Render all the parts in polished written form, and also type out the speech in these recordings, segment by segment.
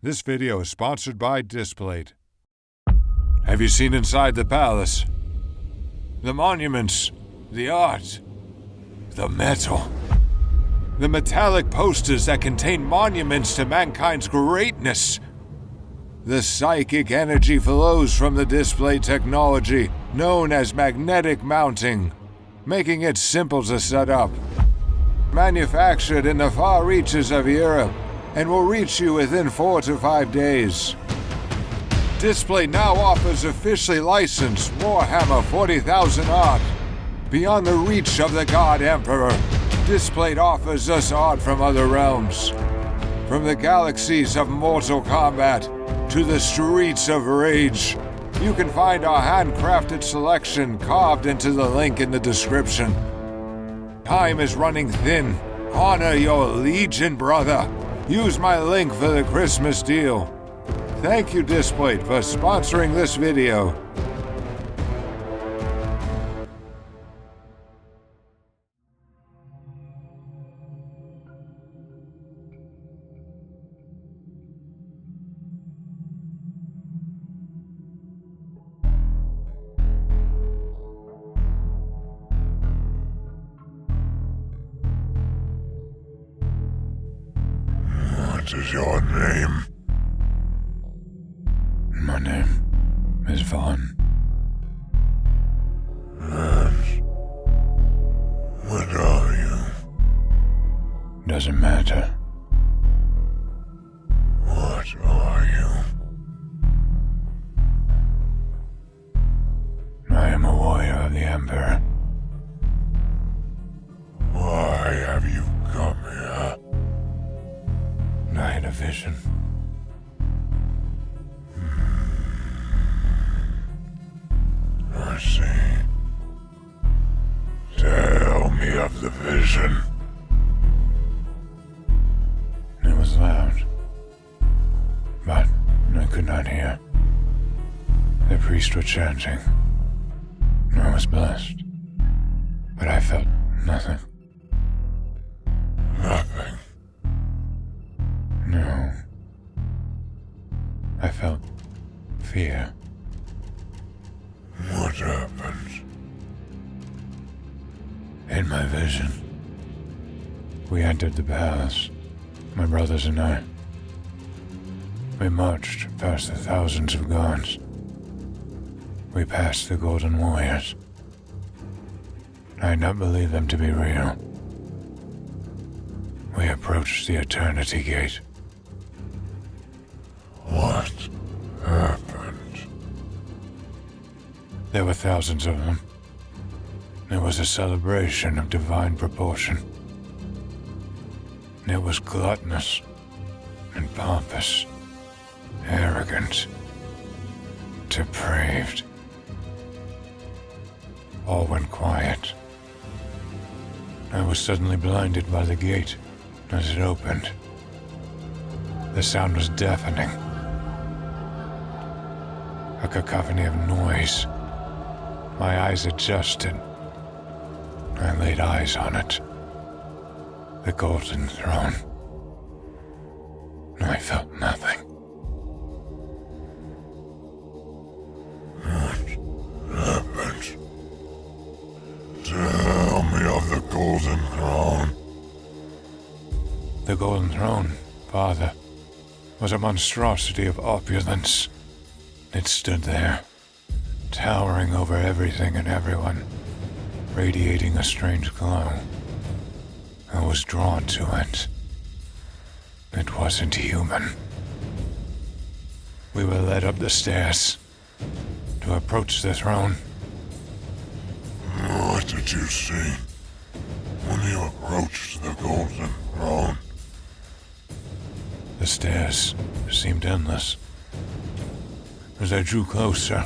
This video is sponsored by Displayed. Have you seen inside the palace? The monuments, the art, the metal. The metallic posters that contain monuments to mankind's greatness. The psychic energy flows from the display technology known as magnetic mounting, making it simple to set up. Manufactured in the far reaches of Europe and will reach you within 4 to 5 days. Display now offers officially licensed Warhammer 40,000 art. Beyond the reach of the God Emperor, Displayed offers us art from other realms. From the galaxies of Mortal Kombat to the streets of Rage, you can find our handcrafted selection carved into the link in the description. Time is running thin. Honor your legion, brother. Use my link for the Christmas deal. Thank you, Displayed, for sponsoring this video. What is your name? My name is Vaughn. And what are you? Doesn't matter. What are you? I am a warrior of the Emperor. Why have you come here? I had a vision. I see. Tell me of the vision. It was loud, but I could not hear. The priests were chanting. I was blessed, but I felt nothing. Nothing. No. I felt fear. What happened? In my vision, we entered the palace, my brothers and I. We marched past the thousands of guards. We passed the Golden Warriors. I had not believed them to be real. We approached the Eternity Gate. What happened? There were thousands of them. It was a celebration of divine proportion. It was gluttonous and pompous, arrogant, depraved. All went quiet. I was suddenly blinded by the gate as it opened. The sound was deafening. A cacophony of noise. My eyes adjusted. I laid eyes on it. The Golden Throne. I felt nothing. What happened? Tell me of the Golden Throne. The Golden Throne, Father, was a monstrosity of opulence. It stood there, towering over everything and everyone, radiating a strange glow. I was drawn to it. It wasn't human. We were led up the stairs to approach the throne. What did you see when you approached the Golden Throne? The stairs seemed endless. As I drew closer,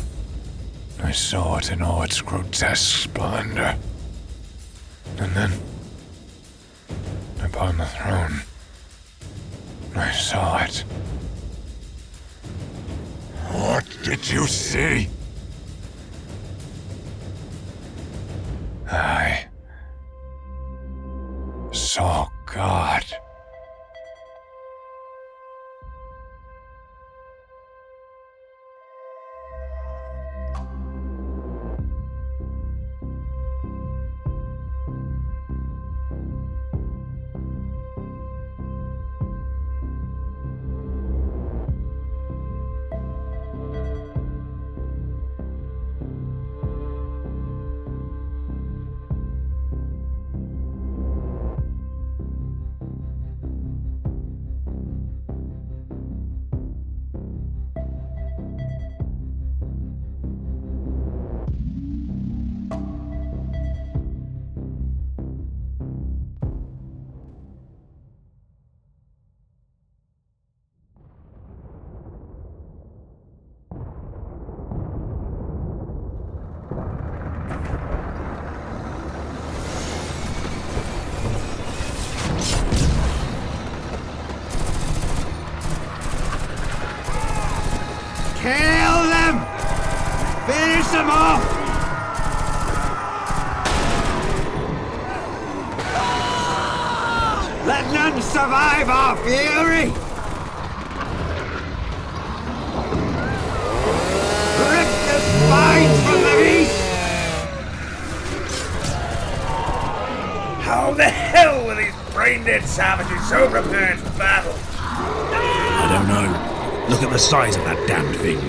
I saw it in all its grotesque splendor. And then, upon the throne, I saw it. What did you see? I saw God. Kill them! Finish them off! Let none survive our fury! Rip the spines from the beast! How the hell were these brain-dead savages so prepared for battle? I don't know. Look at the size of that damned thing.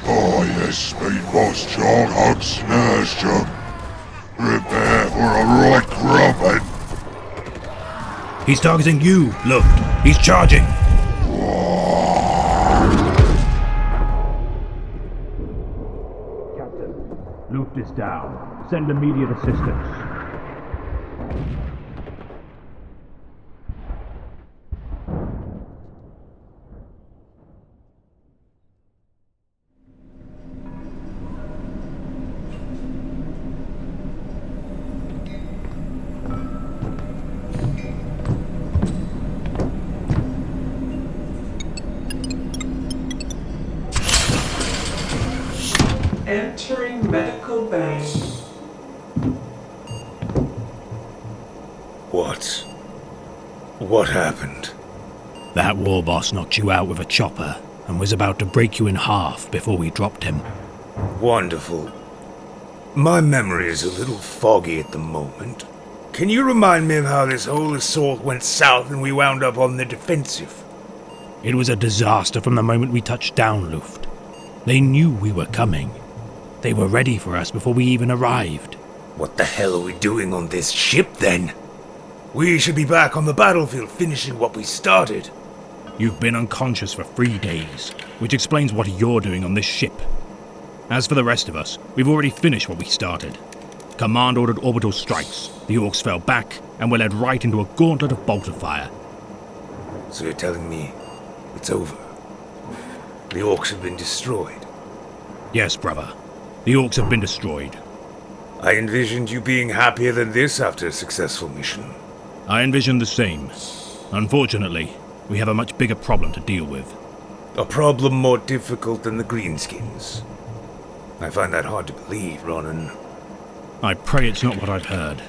Oh, yes, speed boss Jarhog smashed him. Prepare for a right grubbing. He's targeting you, Luft. He's charging. Captain, Luft is down. Send immediate assistance. Entering medical bay. What happened? That war boss knocked you out with a chopper and was about to break you in half before we dropped him. Wonderful. My memory is a little foggy at the moment. Can you remind me of how this whole assault went south and we wound up on the defensive? It was a disaster from the moment we touched down, Luft. They knew we were coming. They were ready for us before we even arrived. What the hell are we doing on this ship then? We should be back on the battlefield finishing what we started. You've been unconscious for 3 days, which explains what you're doing on this ship. As for the rest of us, we've already finished what we started. Command ordered orbital strikes, the Orcs fell back, and were led right into a gauntlet of bolter fire. So you're telling me it's over? The Orcs have been destroyed? Yes, brother. The Orcs have been destroyed. I envisioned you being happier than this after a successful mission. I envisioned the same. Unfortunately, we have a much bigger problem to deal with. A problem more difficult than the Greenskins. I find that hard to believe, Ronon. I pray it's not what I've heard,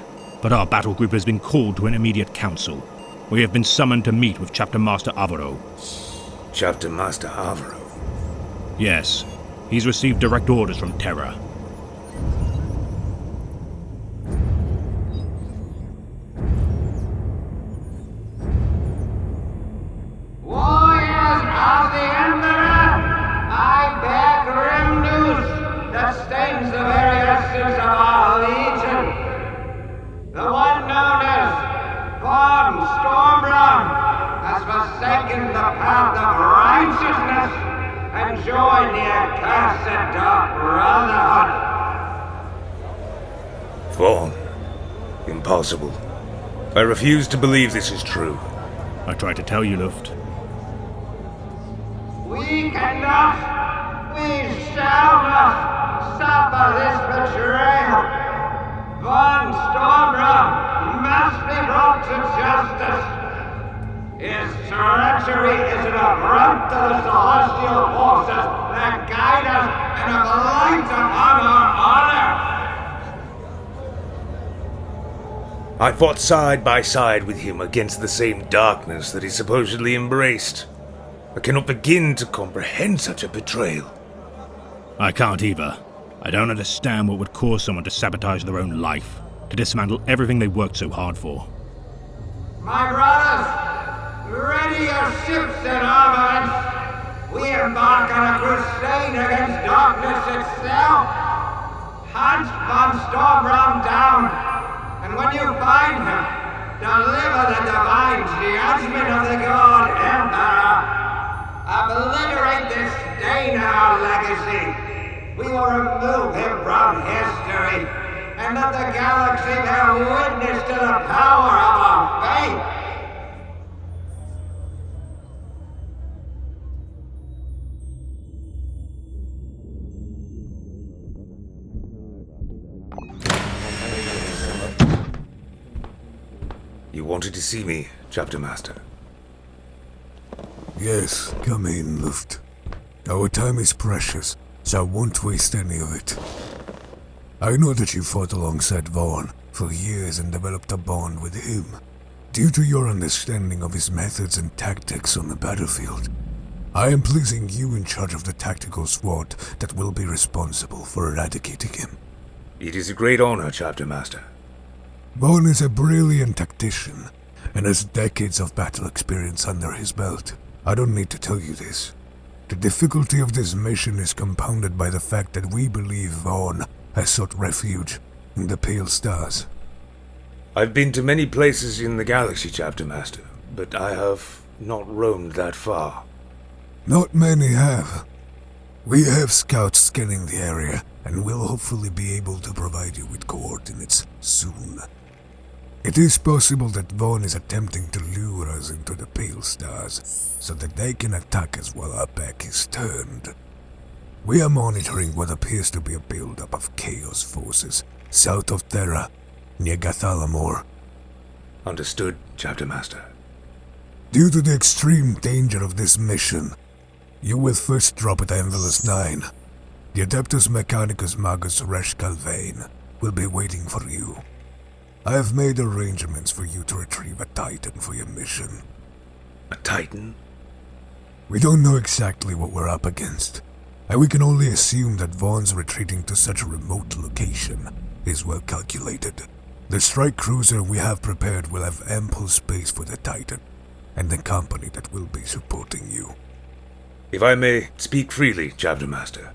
but our battle group has been called to an immediate council. We have been summoned to meet with Chapter Master AVARO. Chapter Master AVARO? Yes, he's received direct orders from Terra. Warriors of the Emperor, I bear grim news that stains the very essence of our legion. The one known as Von Stormbrand has forsaken the path of righteousness and joined the accursed Dark Brotherhood. Vaughn. Impossible. I refuse to believe this is true. I tried to tell you, Luft. We cannot, we shall not suffer this betrayal. Von Stormbrand must be brought to justice. His treachery is an affront to the celestial forces that guide us and a blight upon our honor. I fought side by side with him against the same darkness that he supposedly embraced. I cannot begin to comprehend such a betrayal. I can't either. I don't understand what would cause someone to sabotage their own life, to dismantle everything they worked so hard for. My brothers, ready your ships and armaments. We embark on a crusade against darkness itself. Hunt Von Stormbrand down. And when you find him, deliver the divine judgment of the God Emperor. Obliterate this stain in our legacy. We will remove him from history, and let the galaxy bear witness to the power of our faith. You wanted to see me, Chapter Master? Yes, come in, Luft. Our time is precious, so I won't waste any of it. I know that you fought alongside Vaughn for years and developed a bond with him. Due to your understanding of his methods and tactics on the battlefield, I am placing you in charge of the tactical squad that will be responsible for eradicating him. It is a great honor, Chapter Master. Vaughn is a brilliant tactician and has decades of battle experience under his belt. I don't need to tell you this. The difficulty of this mission is compounded by the fact that we believe Vaughn has sought refuge in the Pale Stars. I've been to many places in the galaxy, Chapter Master, but I have not roamed that far. Not many have. We have scouts scanning the area, and will hopefully be able to provide you with coordinates soon. It is possible that Vaughn is attempting to lure us into the Pale Stars, so that they can attack us while our back is turned. We are monitoring what appears to be a buildup of Chaos forces south of Terra, near Gathalamor. Understood, Chapter Master. Due to the extreme danger of this mission, you will first drop at Envelus 9. The Adeptus Mechanicus Magus Resh Calvain will be waiting for you. I have made arrangements for you to retrieve a Titan for your mission. A Titan? We don't know exactly what we're up against, and we can only assume that Vaughn's retreating to such a remote location is well calculated. The strike cruiser we have prepared will have ample space for the Titan, and the company that will be supporting you. If I may speak freely, Chapter Master.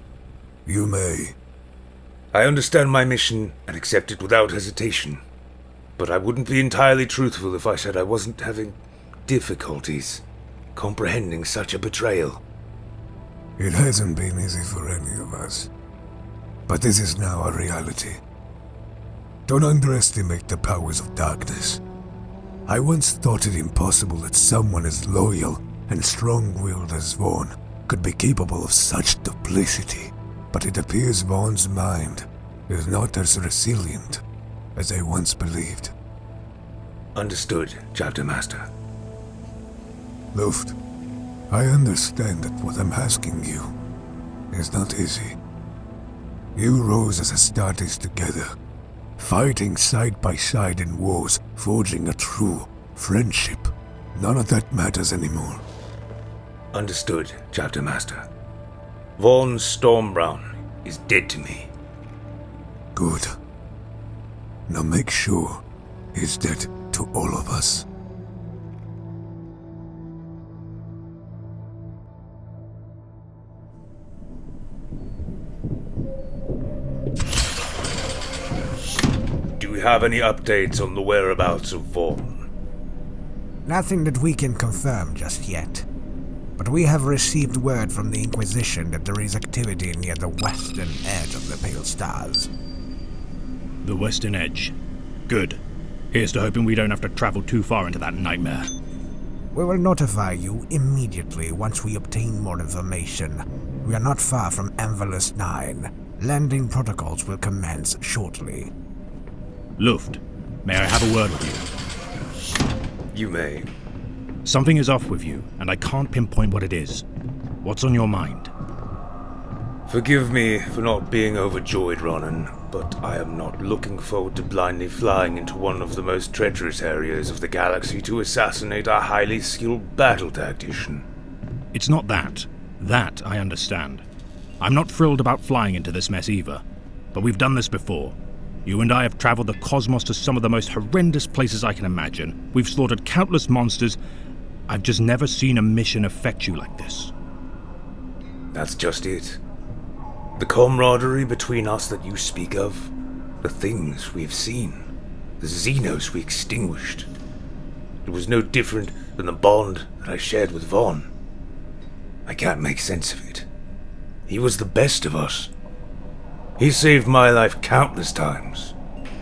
You may. I understand my mission and accept it without hesitation, but I wouldn't be entirely truthful if I said I wasn't having difficulties comprehending such a betrayal. It hasn't been easy for any of us, but this is now a reality. Don't underestimate the powers of darkness. I once thought it impossible that someone as loyal and strong-willed as Vaughn could be capable of such duplicity, but it appears Vaughn's mind is not as resilient as I once believed. Understood, Chapter Master. Luft, I understand that what I'm asking you is not easy. You rose as Astartes together, fighting side by side in wars, forging a true friendship. None of that matters anymore. Understood, Chapter Master. Vaughn Stormbrown is dead to me. Good. Now make sure he's dead to all of us. Do we have any updates on the whereabouts of Vaughn? Nothing that we can confirm just yet. But we have received word from the Inquisition that there is activity near the western edge of the Pale Stars. The western edge. Good. Here's to hoping we don't have to travel too far into that nightmare. We will notify you immediately once we obtain more information. We are not far from Envelus 9. Landing protocols will commence shortly. Luft, may I have a word with you? You may. Something is off with you, and I can't pinpoint what it is. What's on your mind? Forgive me for not being overjoyed, Ronon, but I am not looking forward to blindly flying into one of the most treacherous areas of the galaxy to assassinate a highly skilled battle tactician. It's not that. That I understand. I'm not thrilled about flying into this mess either, but we've done this before. You and I have traveled the cosmos to some of the most horrendous places I can imagine. We've slaughtered countless monsters. I've just never seen a mission affect you like this. That's just it. The camaraderie between us that you speak of, the things we've seen, the Xenos we extinguished. It was no different than the bond that I shared with Vaughn. I can't make sense of it. He was the best of us. He saved my life countless times.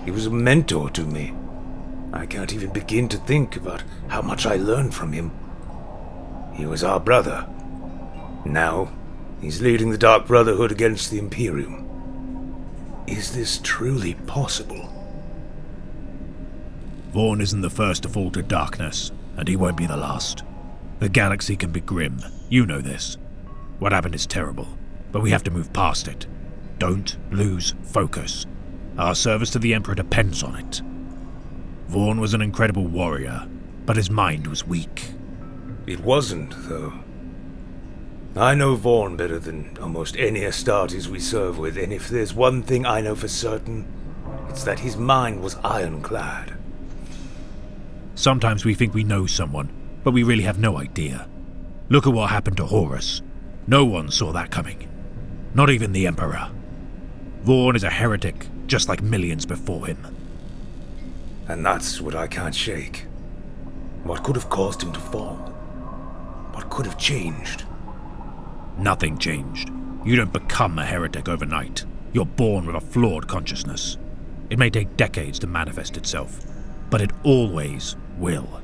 He was a mentor to me. I can't even begin to think about how much I learned from him. He was our brother. Now, he's leading the Dark Brotherhood against the Imperium. Is this truly possible? Vaughn isn't the first to fall to darkness, and he won't be the last. The galaxy can be grim. You know this. What happened is terrible, but we have to move past it. Don't lose focus. Our service to the Emperor depends on it. Vaughn was an incredible warrior, but his mind was weak. It wasn't, though. I know Vaughn better than almost any Astartes we serve with, and if there's one thing I know for certain, it's that his mind was ironclad. Sometimes we think we know someone, but we really have no idea. Look at what happened to Horus. No one saw that coming. Not even the Emperor. Vaughn is a heretic, just like millions before him. And that's what I can't shake. What could have caused him to fall? What could have changed? Nothing changed. You don't become a heretic overnight. You're born with a flawed consciousness. It may take decades to manifest itself, but it always will.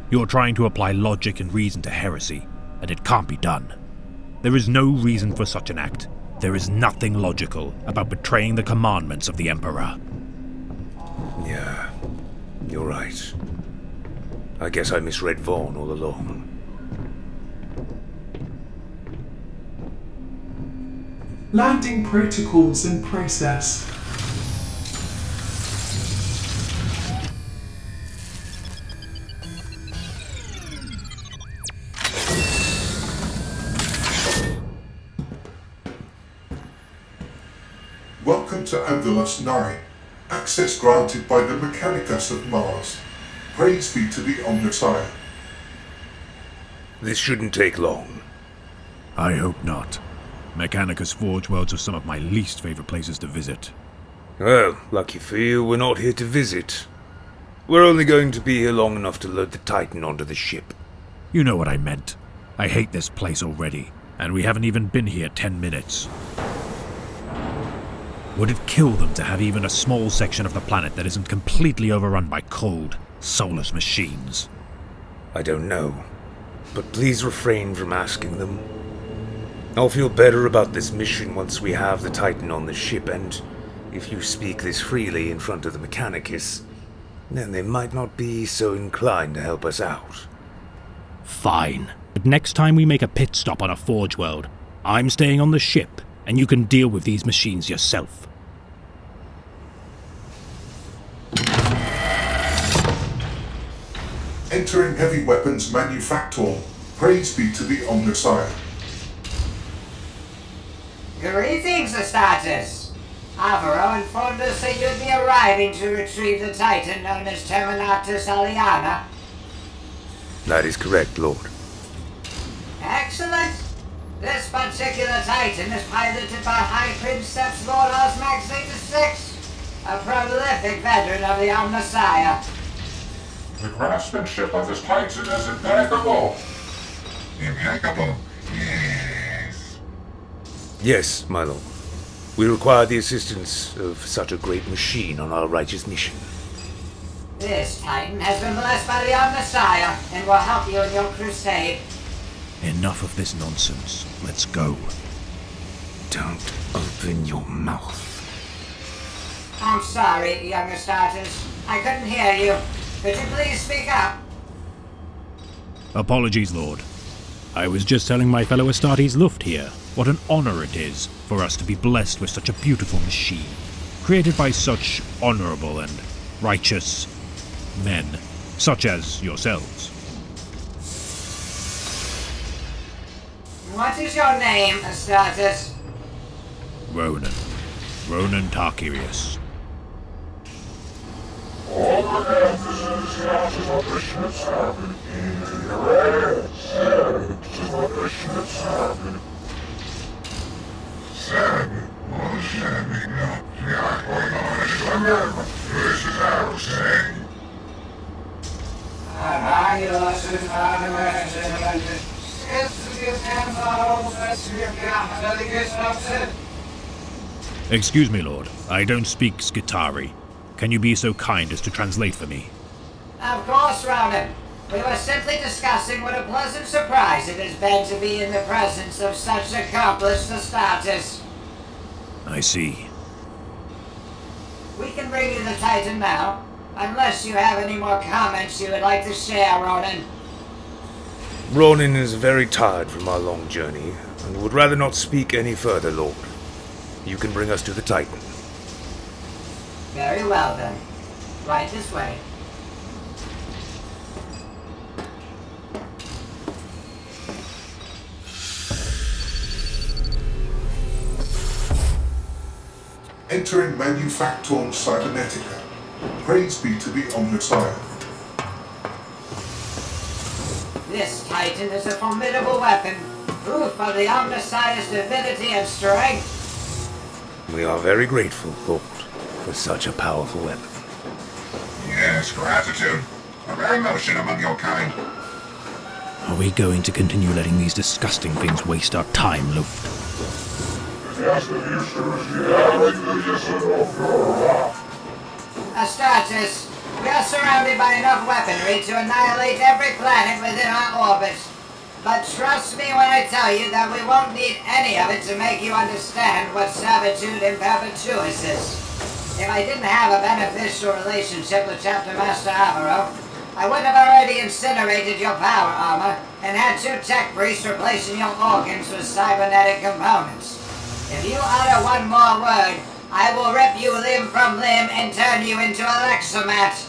You're trying to apply logic and reason to heresy, and it can't be done. There is no reason for such an act. There is nothing logical about betraying the commandments of the Emperor. Yeah, you're right. I guess I misread Vaughn all along. Landing protocols in process. Welcome to Ambulance 9. Access granted by the Mechanicus of Mars. Praise be to the Omnissiah. This shouldn't take long. I hope not. Mechanicus Forge Worlds are some of my least favorite places to visit. Well, lucky for you, we're not here to visit. We're only going to be here long enough to load the Titan onto the ship. You know what I meant. I hate this place already, and we haven't even been here 10 minutes. Would it kill them to have even a small section of the planet that isn't completely overrun by cold, soulless machines? I don't know, but please refrain from asking them. I'll feel better about this mission once we have the Titan on the ship, and if you speak this freely in front of the Mechanicus, then they might not be so inclined to help us out. Fine. But next time we make a pit stop on a Forge World, I'm staying on the ship, and you can deal with these machines yourself. Entering heavy weapons manufactor. Praise be to the Omnissiah. Greetings, Astartes. AVARO informed us that you'd be arriving to retrieve the Titan known as Terminatus Aliana. That is correct, Lord. Excellent. This particular Titan is piloted by High Princeps Lord Osmax VI, a prolific veteran of the Omnissiah. The craftsmanship of this Titan is impeccable. Impeccable, yes. Yes, my lord. We require the assistance of such a great machine on our righteous mission. This Titan has been blessed by the Omnissiah and will help you in your crusade. Enough of this nonsense. Let's go. Don't open your mouth. I'm sorry, young Astartes. I couldn't hear you. Could you please speak up? Apologies, Lord. I was just telling my fellow Astartes Luft here what an honor it is for us to be blessed with such a beautiful machine, created by such honorable and righteous men, such as yourselves. What is your name, Astartes? Ronon. Ronon Tarkirius. All the answers to Krishna's happen in the red. To Krishna's happen. Seven. This is our saying. Excuse me, Lord. I don't speak Skitari. Can you be so kind as to translate for me? Of course, Ronan. We were simply discussing what a pleasant surprise it has been to be in the presence of such accomplished Astartes. I see. We can bring you the Titan now, unless you have any more comments you would like to share, Ronan. Ronon is very tired from our long journey, and would rather not speak any further, Lord. You can bring us to the Titan. Very well then. Right this way. Entering Manufactum Cybernetica. Praise be to the Omnissiah. This Titan is a formidable weapon, proof of the Omnissiah's divinity and strength. We are very grateful, Lord, for such a powerful weapon. Yes, gratitude. A rare notion among your kind. Are we going to continue letting these disgusting things waste our time, Luft? Astartes, we are surrounded by enough weaponry to annihilate every planet within our orbit. But trust me when I tell you that we won't need any of it to make you understand what servitude in perpetuus is. If I didn't have a beneficial relationship with Chapter Master AVARO, I would have already incinerated your power armor and had 2 tech priests replacing your organs with cybernetic components. If you utter one more word, I will rip you limb from limb and turn you into a Lexomat.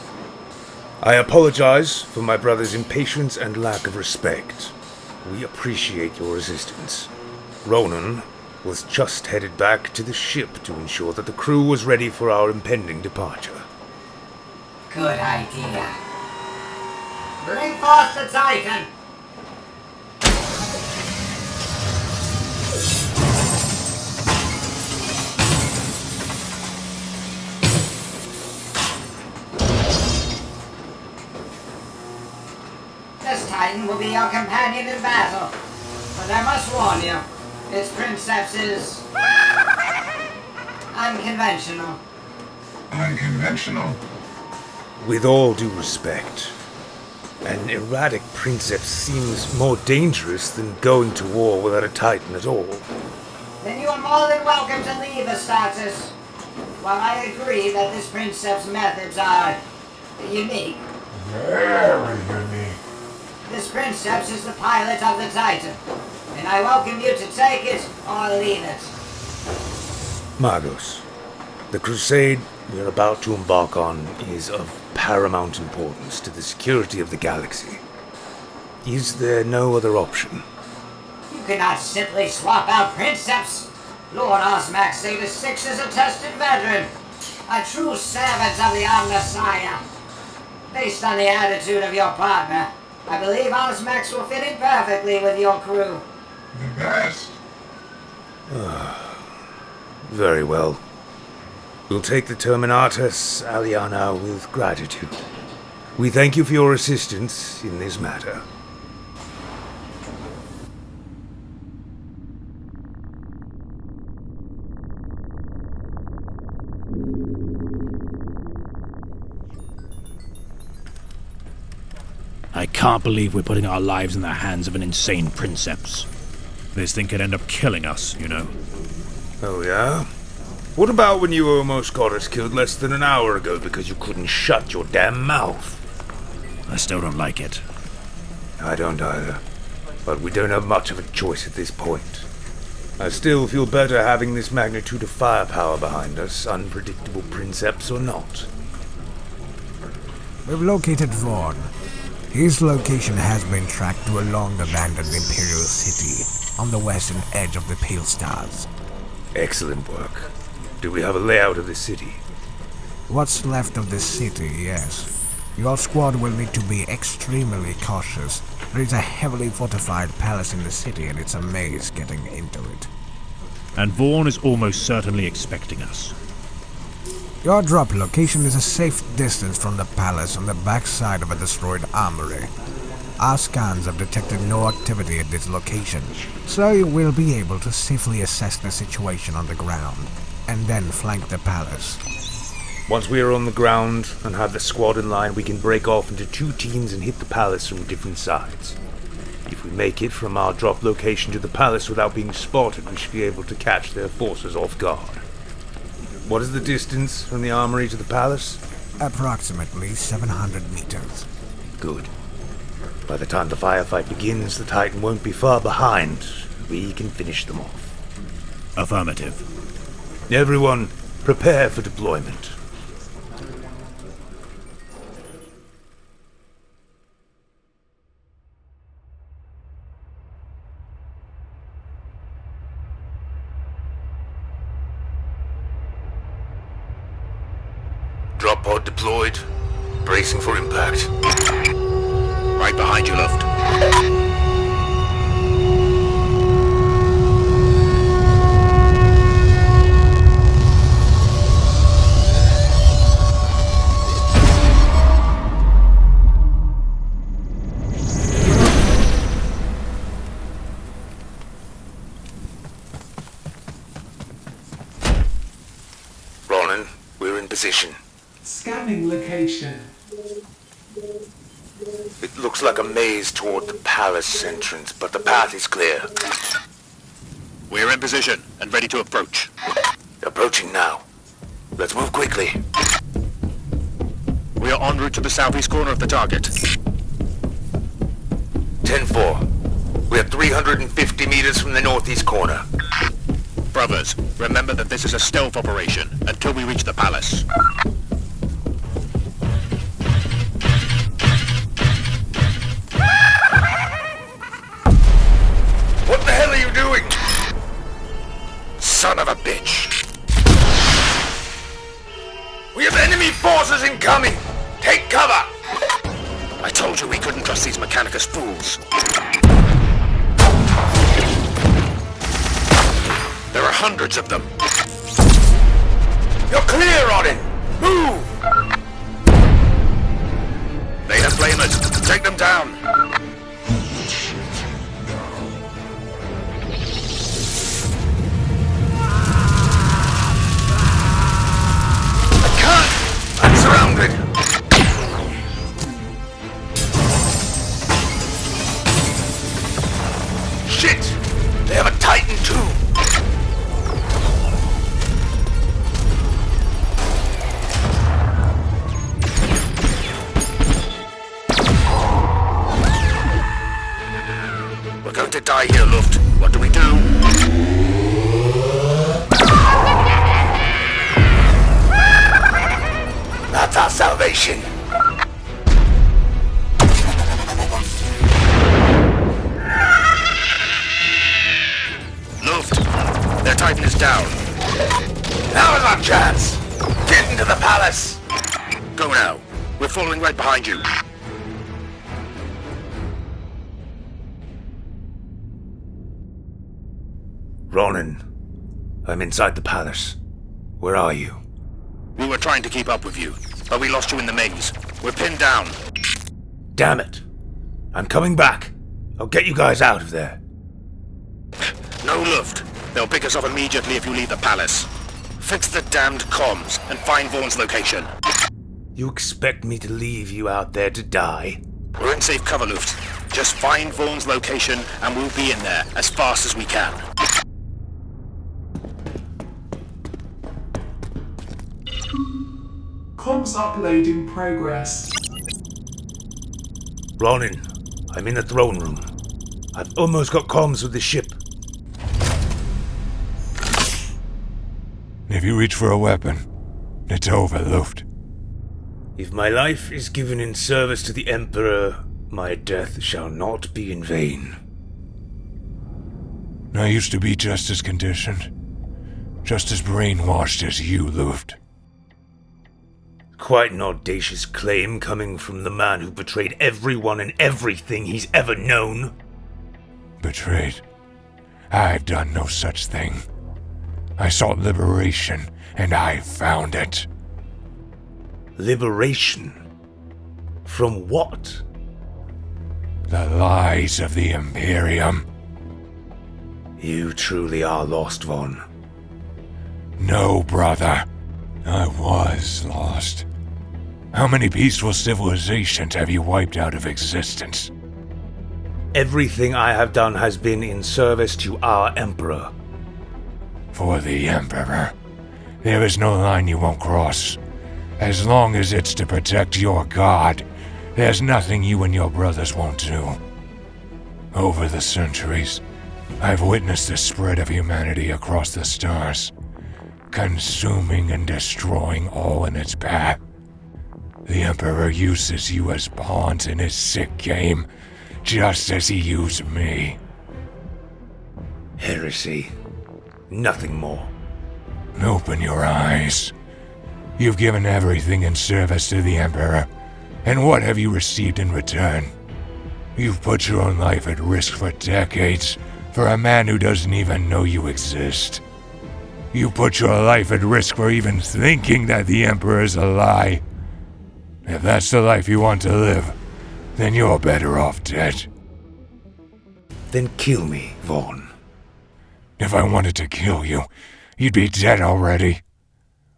I apologize for my brother's impatience and lack of respect. We appreciate your assistance. Ronon was just headed back to the ship to ensure that the crew was ready for our impending departure. Good idea. Bring forth the Titan! This Titan will be your companion in battle. But I must warn you, its princeps is unconventional. Unconventional? With all due respect, an erratic princeps seems more dangerous than going to war without a Titan at all. Then you are more than welcome to leave, Astartes. While I agree that this princeps' methods are unique, Very unique. this princeps is the pilot of the Titan, and I welcome you to take it or leave it. Magos, the crusade we are about to embark on is of paramount importance to the security of the galaxy. Is there no other option? You cannot simply swap out princeps. Lord Osmac Zeta 6 is a tested veteran, a true servant of the Omnissiah. Based on the attitude of your partner, I believe Osmax will fit in perfectly with your crew. The best. Very well. We'll take the Terminatus Aliana with gratitude. We thank you for your assistance in this matter. I can't believe we're putting our lives in the hands of an insane princeps. This thing could end up killing us, you know. Oh yeah? What about when you almost got us killed less than an hour ago because you couldn't shut your damn mouth? I still don't like it. I don't either. But we don't have much of a choice at this point. I still feel better having this magnitude of firepower behind us, unpredictable princeps or not. We've located Vaughn. His location has been tracked to a long-abandoned Imperial city on the western edge of the Pale Stars. Excellent work. Do we have a layout of the city? What's left of the city, yes. Your squad will need to be extremely cautious. There is a heavily fortified palace in the city and it's a maze getting into it. And Vaughn is almost certainly expecting us. Your drop location is a safe distance from the palace on the backside of a destroyed armory. Our scans have detected no activity at this location, so you will be able to safely assess the situation on the ground, and then flank the palace. Once we are on the ground and have the squad in line, we can break off into 2 teams and hit the palace from different sides. If we make it from our drop location to the palace without being spotted, we should be able to catch their forces off guard. What is the distance from the armory to the palace? Approximately 700 meters. Good. By the time the firefight begins, the Titan won't be far behind. We can finish them off. Affirmative. Everyone, prepare for deployment. Drop pod deployed. Bracing for impact. Right behind you, Luft. Ronan, we're in position. Scanning location. It looks like a maze toward the palace entrance, but the path is clear. We're in position and ready to approach. Approaching now. Let's move quickly. We are en route to the southeast corner of the target. 10-4. We're 350 meters from the northeast corner. Brothers, remember that this is a stealth operation until we reach the palace. What the hell are you doing? Son of a bitch. We have enemy forces incoming! Take cover! I told you we couldn't trust these Mechanicus fools. There are hundreds of them. You're clear, Ronan! Move! They have flamers. Take them down. I'm surrounded! Shit! They have a Titan too! We're going to die here, Luft. What do we do? That's our salvation! Luft! Their Titan is down. Now is our chance! Get into the palace! Go now. We're following right behind you. Ronan, I'm inside the palace. Where are you? We were trying to keep up with you, but we lost you in the maze. We're pinned down. Damn it! I'm coming back. I'll get you guys out of there. No Luft. They'll pick us off immediately if you leave the palace. Fix the damned comms and find Vaughn's location. You expect me to leave you out there to die? We're in safe cover, Luft. Just find Vaughn's location and we'll be in there as fast as we can. Comms upload in progress. Ronan, I'm in the throne room. I've almost got comms with the ship. If you reach for a weapon, it's over, Luft. If my life is given in service to the Emperor, my death shall not be in vain. I used to be just as conditioned, just as brainwashed as you, Luft. Quite an audacious claim coming from the man who betrayed everyone and everything he's ever known. Betrayed? I've done no such thing. I sought liberation, and I found it. Liberation? From what? The lies of the Imperium. You truly are lost, Vaughn. No, brother. I was lost. How many peaceful civilizations have you wiped out of existence? Everything I have done has been in service to our Emperor. For the Emperor, there is no line you won't cross. As long as it's to protect your god, There's nothing you and your brothers won't do. Over the centuries, I've witnessed the spread of humanity across the stars, consuming and destroying all in its path. The Emperor uses you as pawns in his sick game, just as he used me. Heresy. Nothing more. Open your eyes. You've given everything in service to the Emperor, and what have you received in return? You've put your own life at risk for decades for a man who doesn't even know you exist. You put your life at risk for even thinking that the Emperor is a lie. If that's the life you want to live, then you're better off dead. Then kill me, Vaughn. If I wanted to kill you, you'd be dead already.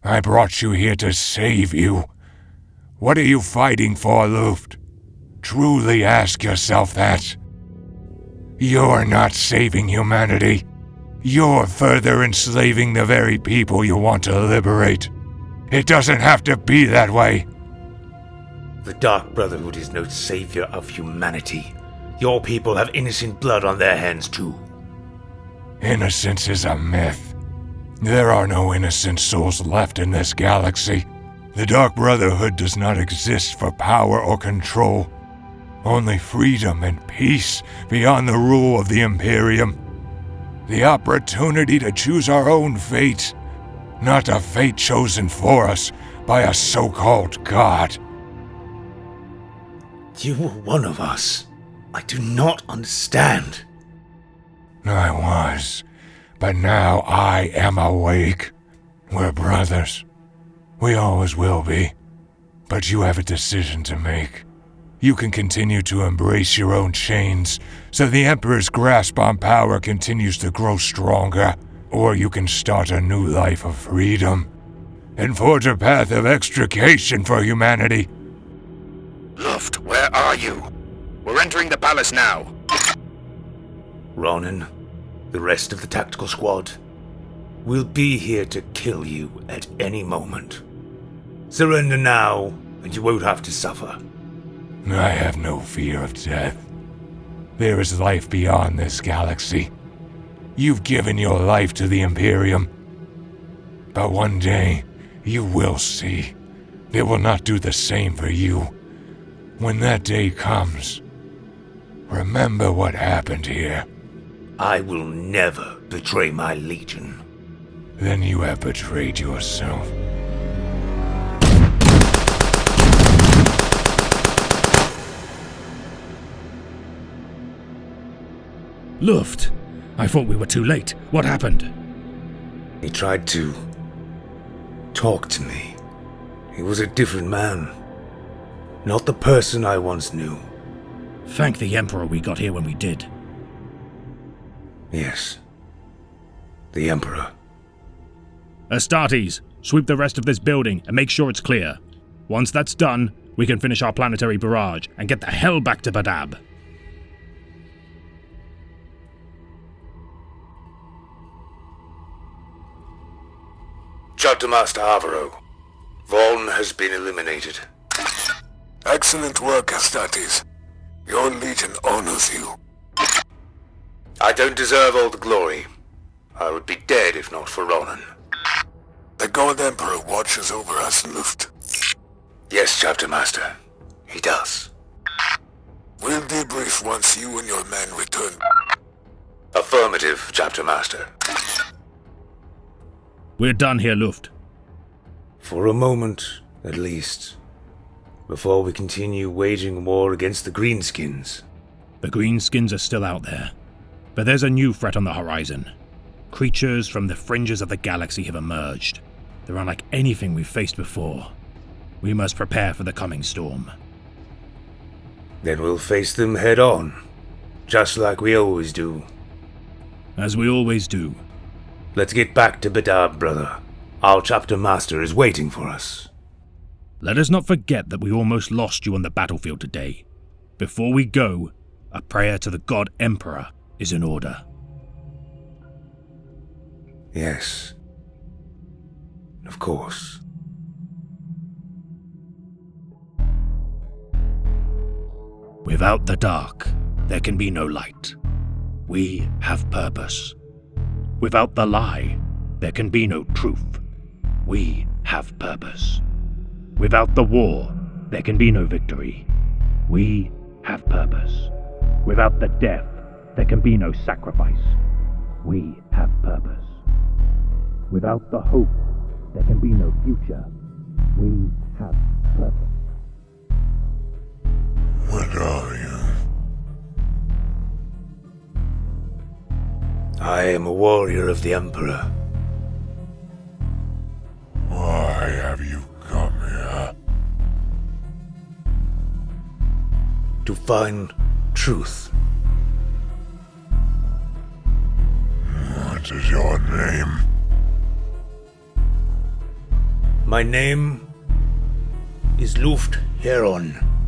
I brought you here to save you. What are you fighting for, Luft? Truly ask yourself that. You're not saving humanity. You're further enslaving the very people you want to liberate. It doesn't have to be that way. The Dark Brotherhood is no savior of humanity. Your people have innocent blood on their hands too. Innocence is a myth. There are no innocent souls left in this galaxy. The Dark Brotherhood does not exist for power or control. Only freedom and peace beyond the rule of the Imperium. The opportunity to choose our own fate, not a fate chosen for us by a so-called god. You were one of us. I do not understand. I was, but now I am awake. We're brothers. We always will be. But you have a decision to make. You can continue to embrace your own chains, so the Emperor's grasp on power continues to grow stronger, or you can start a new life of freedom, and forge a path of extrication for humanity. Luft, where are you? We're entering the palace now. Ronon, the rest of the tactical squad, we'll be here to kill you at any moment. Surrender now, and you won't have to suffer. I have no fear of death. There is life beyond this galaxy. You've given your life to the Imperium. But one day, you will see. They will not do the same for you. When that day comes, remember what happened here. I will never betray my legion. Then you have betrayed yourself. Luft! I thought we were too late. What happened? He tried to talk to me. He was a different man. Not the person I once knew. Thank the Emperor we got here when we did. Yes. The Emperor. Astartes, sweep the rest of this building and make sure it's clear. Once that's done, we can finish our planetary barrage and get the hell back to Badab. Chapter Master AVARO. Vaughn has been eliminated. Excellent work, Astartes. Your legion honors you. I don't deserve all the glory. I would be dead if not for Ronon. The God Emperor watches over us, Luft. Yes, Chapter Master. He does. We'll debrief once you and your men return. Affirmative, Chapter Master. We're done here, Luft. For a moment, at least. Before we continue waging war against the Greenskins. The Greenskins are still out there. But there's a new threat on the horizon. Creatures from the fringes of the galaxy have emerged. They're unlike anything we've faced before. We must prepare for the coming storm. Then we'll face them head on. Just like we always do. As we always do. Let's get back to Badab, brother. Our chapter master is waiting for us. Let us not forget that we almost lost you on the battlefield today. Before we go, a prayer to the God Emperor is in order. Yes. Of course. Without the dark, there can be no light. We have purpose. Without the lie, there can be no truth. We have purpose. Without the war, there can be no victory. We have purpose. Without the death, there can be no sacrifice. We have purpose. Without the hope, there can be no future. We have purpose. What are you? I am a warrior of the Emperor. Why have you come here? To find truth. What is your name? My name is LUFGT.